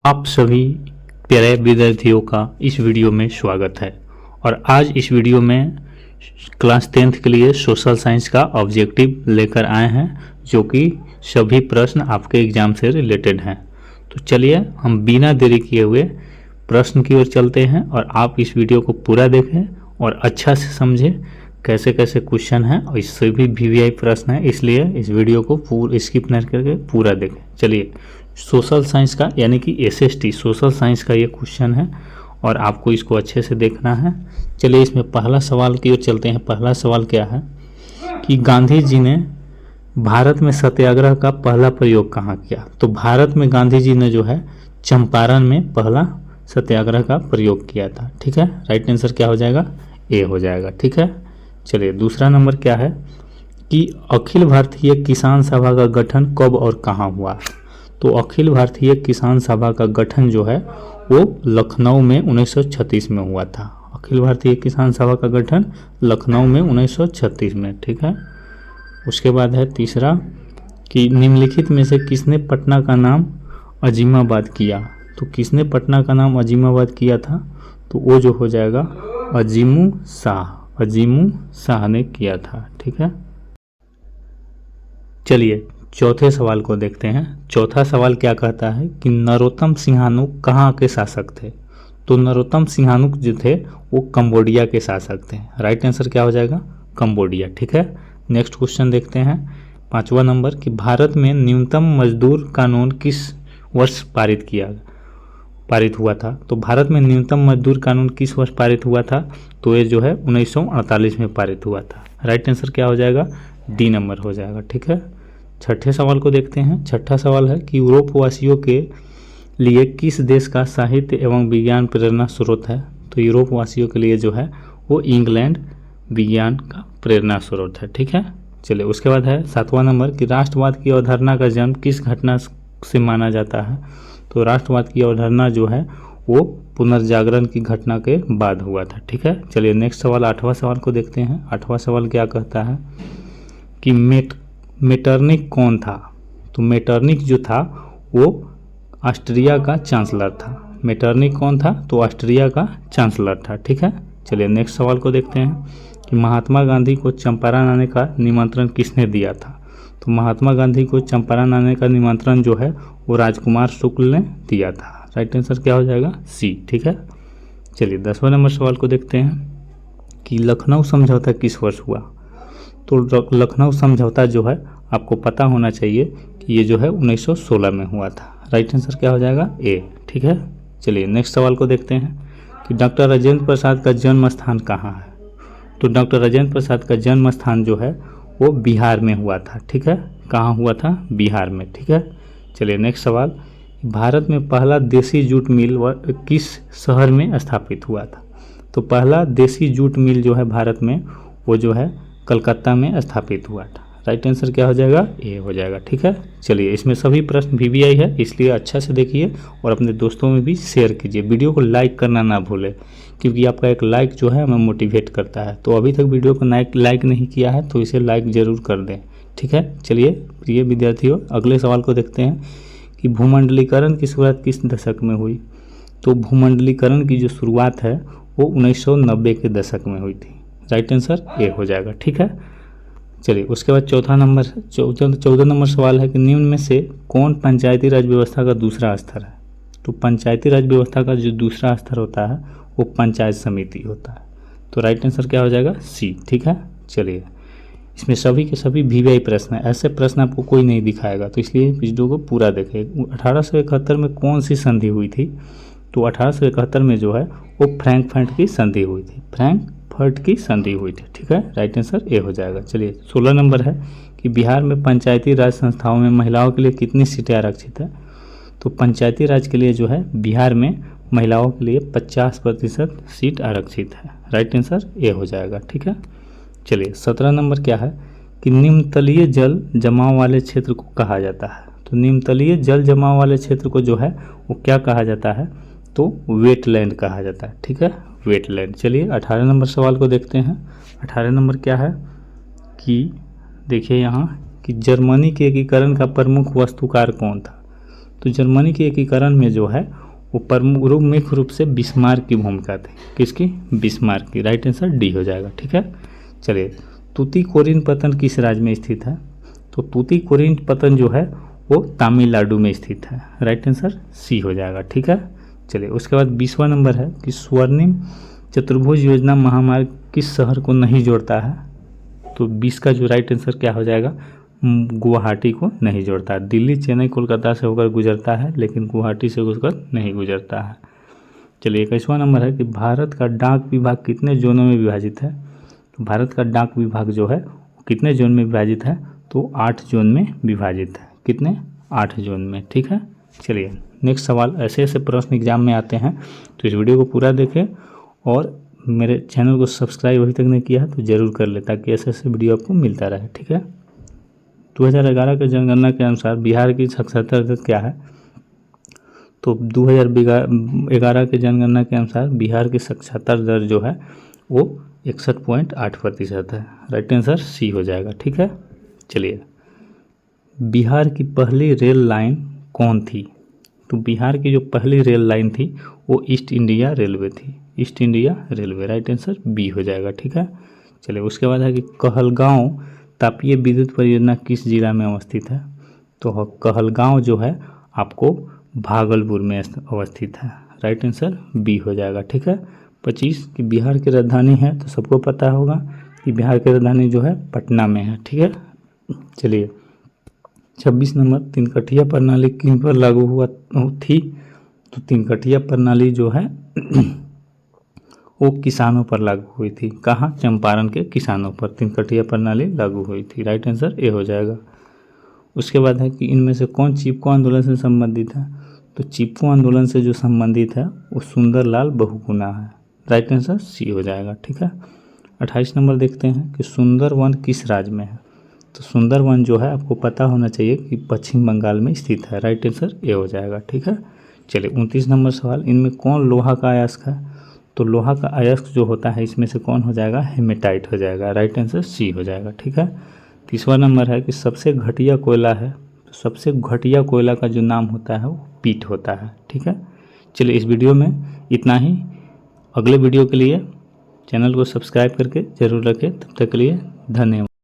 आप सभी प्यारे विद्यार्थियों का इस वीडियो में स्वागत है। और आज इस वीडियो में क्लास 10th के लिए सोशल साइंस का ऑब्जेक्टिव लेकर आए हैं, जो कि सभी प्रश्न आपके एग्जाम से रिलेटेड हैं। तो चलिए हम बिना देरी किए हुए प्रश्न की ओर चलते हैं और आप इस वीडियो को पूरा देखें और अच्छा से समझें कैसे कैसे क्वेश्चन हैं, और इससे भी वीवीआई प्रश्न है, इसलिए इस वीडियो को पूरा स्किप न करके पूरा देखें। चलिए, सोशल साइंस का यानी कि एसएसटी सोशल साइंस का ये क्वेश्चन है और आपको इसको अच्छे से देखना है। चलिए इसमें पहला सवाल की ओर चलते हैं। पहला सवाल क्या है कि गांधी जी ने भारत में सत्याग्रह का पहला प्रयोग कहाँ किया? तो भारत में गांधी जी ने जो है चंपारण में पहला सत्याग्रह का प्रयोग किया था। ठीक है, राइट आंसर क्या हो जाएगा? ए हो जाएगा। ठीक है, चलिए दूसरा नंबर क्या है कि अखिल भारतीय किसान सभा का गठन कब और कहाँ हुआ? तो अखिल भारतीय किसान सभा का गठन जो है वो लखनऊ में 1936 में हुआ था। अखिल भारतीय किसान सभा का गठन लखनऊ में 1936 में। ठीक है, उसके बाद है तीसरा कि निम्नलिखित में से किसने पटना का नाम अजीमाबाद किया? तो किसने पटना का नाम अजीमाबाद किया था? तो वो जो हो जाएगा अजीमू शाह ने किया था। ठीक है, चलिए चौथे सवाल को देखते हैं। चौथा सवाल क्या कहता है कि नरोत्तम सिंहानुक कहाँ के शासक थे? तो नरोत्तम सिंहानुक जो थे वो कंबोडिया के शासक थे। राइट आंसर क्या हो जाएगा? कंबोडिया। ठीक है, नेक्स्ट क्वेश्चन देखते हैं। पांचवा नंबर कि भारत में न्यूनतम मजदूर कानून किस वर्ष पारित हुआ था? तो भारत में न्यूनतम मजदूर कानून किस वर्ष पारित हुआ था? तो ये जो है 1948 में पारित हुआ था। राइट आंसर क्या हो जाएगा? डी नंबर हो जाएगा। ठीक है, छठे सवाल को देखते हैं। छठा सवाल है कि यूरोप वासियों के लिए किस देश का साहित्य एवं विज्ञान प्रेरणा स्रोत है? तो यूरोप वासियों के लिए जो है वो इंग्लैंड विज्ञान का प्रेरणा स्रोत है। ठीक है, चलिए उसके बाद है सातवां नंबर कि राष्ट्रवाद की अवधारणा का जन्म किस घटना से माना जाता है? तो राष्ट्रवाद की अवधारणा जो है वो पुनर्जागरण की घटना के बाद हुआ था। ठीक है, चलिए नेक्स्ट सवाल आठवां सवाल को देखते हैं। आठवां सवाल क्या कहता है कि मेटरनिक कौन था? तो मेटरनिक जो था वो ऑस्ट्रिया का चांसलर था। मेटरनिक कौन था? तो ऑस्ट्रिया का चांसलर था। ठीक है, चलिए नेक्स्ट सवाल को देखते हैं कि महात्मा गांधी को चंपारण आने का निमंत्रण किसने दिया था? तो महात्मा गांधी को चंपारण आने का निमंत्रण जो है वो राजकुमार शुक्ल ने दिया था। राइट आंसर क्या हो जाएगा? सी। ठीक है, चलिए 10वां नंबर सवाल को देखते हैं कि लखनऊ समझौता किस वर्ष हुआ? तो लखनऊ समझौता जो है आपको पता होना चाहिए कि ये जो है 1916 में हुआ था। राइट आंसर क्या हो जाएगा? ए। ठीक है, चलिए नेक्स्ट सवाल को देखते हैं कि डॉक्टर राजेंद्र प्रसाद का जन्म स्थान कहाँ है? तो डॉक्टर राजेंद्र प्रसाद का जन्म स्थान जो है वो बिहार में हुआ था। ठीक है, कहाँ हुआ था? बिहार में। ठीक है, चलिए नेक्स्ट सवाल, भारत में पहला देसी जूट मिल किस शहर में स्थापित हुआ था? तो पहला देसी जूट मिल जो है भारत में वो जो है कलकत्ता में स्थापित हुआ था। राइट आंसर क्या हो जाएगा? ए हो जाएगा। ठीक है, चलिए इसमें सभी प्रश्न वीवीआई है, इसलिए अच्छा से देखिए और अपने दोस्तों में भी शेयर कीजिए। वीडियो को लाइक करना ना भूलें, क्योंकि आपका एक लाइक जो है हमें मोटिवेट करता है। तो अभी तक वीडियो को लाइक नहीं किया है तो इसे लाइक ज़रूर कर दें। ठीक है, चलिए प्रिय विद्यार्थियों अगले सवाल को देखते हैं कि भूमंडलीकरण की शुरुआत किस दशक में हुई? तो भूमंडलीकरण की जो शुरुआत है वो 1990 के दशक में हुई थी। राइट आंसर ए हो जाएगा। ठीक है, चलिए उसके बाद 14 नंबर सवाल है कि निम्न में से कौन पंचायती राज व्यवस्था का दूसरा स्तर है? तो पंचायती राज व्यवस्था का जो दूसरा स्तर होता है वो पंचायत समिति होता है। तो राइट आंसर क्या हो जाएगा? सी। ठीक है, चलिए इसमें सभी के सभी वीवीआई प्रश्न है, ऐसे प्रश्न आपको कोई नहीं दिखाएगा, तो इसलिए वीडियो को पूरा देखें। 1871 में कौन सी संधि हुई थी? तो 1871 में जो है वो फ्रैंकफर्ट की संधि हुई थी। फ्रैंकफर्ट की संधि हुई थी। ठीक है, राइट आंसर ए हो जाएगा। चलिए 16 नंबर है कि बिहार में पंचायती राज संस्थाओं में महिलाओं के लिए कितनी सीटें आरक्षित है? तो पंचायती राज के लिए जो है बिहार में महिलाओं के लिए 50% सीट आरक्षित है। राइट आंसर ए हो जाएगा। ठीक है, चलिए 17 नंबर क्या है कि निम्नतलीय जल जमाव वाले क्षेत्र को कहा जाता है? तो निम्नतलीय जल जमाव वाले क्षेत्र को जो है वो क्या कहा जाता है? तो वेटलैंड कहा जाता है। ठीक है, वेटलैंड। चलिए 18 नंबर सवाल को देखते हैं। 18 नंबर क्या है कि देखिए यहाँ कि जर्मनी के एकीकरण का प्रमुख वास्तुकार कौन था? तो जर्मनी के एकीकरण में जो है वो प्रमुख रूप से बिस्मार्क की भूमिका थी। किसकी? बिस्मार्क की। राइट आंसर डी हो जाएगा। ठीक है, चलिए तूतीकोरिन पत्तन किस राज्य में स्थित है? तो तूतीकोरिन पत्तन जो है वो तमिलनाडु में स्थित है। राइट आंसर सी हो जाएगा। ठीक है, चलिए उसके बाद 20वां नंबर है कि स्वर्णिम चतुर्भुज योजना महामार्ग किस शहर को नहीं जोड़ता है? तो 20 का जो राइट आंसर क्या हो जाएगा? गुवाहाटी को नहीं जोड़ता। दिल्ली, चेन्नई, कोलकाता से होकर गुजरता है, लेकिन गुवाहाटी से होकर नहीं गुजरता है। चलिए 21वां नंबर है कि भारत का डाक विभाग कितने जोनों में विभाजित है? तो भारत का डाक विभाग जो है वो कितने जोन में विभाजित है? तो 8 जोन में विभाजित है। कितने? 8 जोन में। ठीक है, चलिए नेक्स्ट सवाल। ऐसे ऐसे प्रश्न एग्जाम में आते हैं, तो इस वीडियो को पूरा देखें और मेरे चैनल को सब्सक्राइब अभी तक नहीं किया है तो ज़रूर कर ले, ताकि ऐसे ऐसे वीडियो आपको मिलता रहे। ठीक है, 2011 के जनगणना के अनुसार बिहार की साक्षरता दर क्या है? तो 2011 के जनगणना के अनुसार बिहार की साक्षरता दर जो है वो 61.8% है। राइट आंसर सी हो जाएगा। ठीक है, चलिए बिहार की पहली रेल लाइन कौन थी? तो बिहार की जो पहली रेल लाइन थी वो ईस्ट इंडिया रेलवे थी। East India Railway. Right answer B हो जाएगा। ठीक है, चलिए उसके बाद है कि कहलगांव तापीय विद्युत परियोजना किस जिला में अवस्थित है? तो कहलगांव जो है आपको भागलपुर में अवस्थित है। राइट आंसर बी हो जाएगा। ठीक है, 25 कि बिहार की राजधानी है, तो सबको पता होगा कि बिहार की राजधानी जो है पटना में है। ठीक है, चलिए 26 नंबर तीनकठिया प्रणाली किन पर लागू हुआ थी? तो तीनकठिया प्रणाली जो है वो किसानों पर लागू हुई थी। कहाँ? चंपारण के किसानों पर तीनकठिया प्रणाली लागू हुई थी। राइट आंसर ए हो जाएगा। उसके बाद है कि इनमें से कौन चिपको आंदोलन से संबंधित है? तो चिपको आंदोलन से जो संबंधित है वो सुंदरलाल बहुगुणा है। राइट आंसर सी हो जाएगा। ठीक है, 28 नंबर देखते हैं कि सुंदरवन किस राज्य में है? तो सुंदरवन जो है आपको पता होना चाहिए कि पश्चिम बंगाल में स्थित है। राइट आंसर ए हो जाएगा। ठीक है, चलिए 29 नंबर सवाल, इनमें कौन लोहा का अयस्क है? तो लोहा का अयस्क जो होता है इसमें से कौन हो जाएगा? हेमेटाइट हो जाएगा। राइट आंसर सी हो जाएगा। ठीक है, 30वां नंबर है कि सबसे घटिया कोयला है। तो सबसे घटिया कोयला का जो नाम होता है वो पीट होता है। ठीक है, चलिए इस वीडियो में इतना ही। अगले वीडियो के लिए चैनल को सब्सक्राइब करके ज़रूर रखें। तब तक के लिए धन्यवाद।